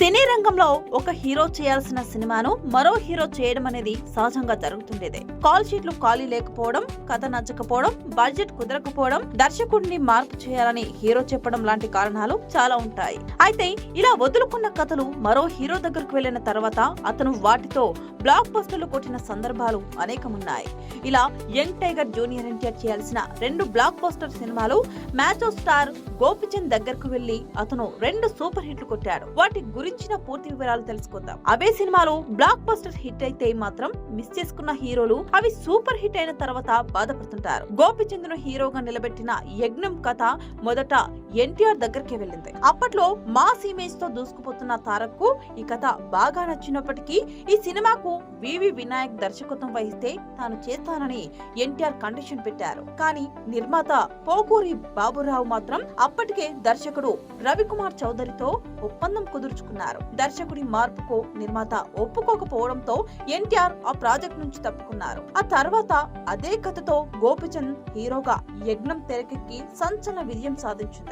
సినీ రంగంలో ఒక హీరో చేయాల్సిన సినిమాను మరో హీరో చేయడం అనేది సహజంగా జరుగుతుండేదే. కాల్ షీట్లు ఖాళీ లేకపోవడం, కథ నచ్చకపోవడం, బడ్జెట్ కుదరకపోవడం, దర్శకుడిని మార్పు చేయాలని హీరో చెప్పడం లాంటి కారణాలు చాలా ఉంటాయి. అయితే ఇలా వదులుకున్న కథలు మరో హీరో దగ్గరకు వెళ్లిన తర్వాత అతను వాటితో బ్లాక్ బస్టర్లు కొట్టిన సందర్భాలు అనేకమున్నాయి. ఇలా యంగ్ టైగర్ జూనియర్ ఎన్టీఆర్ చేయాల్సిన 2 బ్లాక్ బస్టర్ సినిమాలు మ్యాచ్ స్టార్ గోపిచంద్ దగ్గరకు వెళ్లి అతను 2 సూపర్ హిట్లు కొట్టాడు. వాటి గురించిన పూర్తి వివరాలు తెలుసుకుందాం. అవే సినిమాలు బ్లాక్ బస్టర్ హిట్ అయితే మాత్రం మిస్ చేసుకున్న హీరోలు అవి సూపర్ హిట్ అయిన తర్వాత బాధపడుతుంటారు. గోపిచంద్ ను హీరోగా నిలబెట్టిన యజ్ఞం కథ మొదట ఎన్టీఆర్ దగ్గరికి వెళ్ళింది. అప్పట్లో మాస్ ఇమేజ్ తో దూసుకుపోతున్న తారక్ కు ఈ కథ బాగా నచ్చినప్పటికీ ఈ సినిమాకు వివి వినాయక్ దర్శకత్వం వహిస్తే తాను చేస్తానని ఎన్టీఆర్ కండిషన్ పెట్టారు. కానీ నిర్మాత పోకూరి బాబురావు మాత్రం అప్పటికే దర్శకుడు రవికుమార్ చౌదరితో ఒప్పందం కుదుర్చుకున్నారు. దర్శకుడి మార్పుకు నిర్మాత ఒప్పుకోకపోవడంతో ఎన్టీఆర్ ఆ ప్రాజెక్ట్ నుంచి తప్పుకున్నారు. ఆ తర్వాత అదే కథతో గోపిచంద్ హీరోగా యజ్ఞం తెరకెక్కి సంచలన విజయం సాధించింది.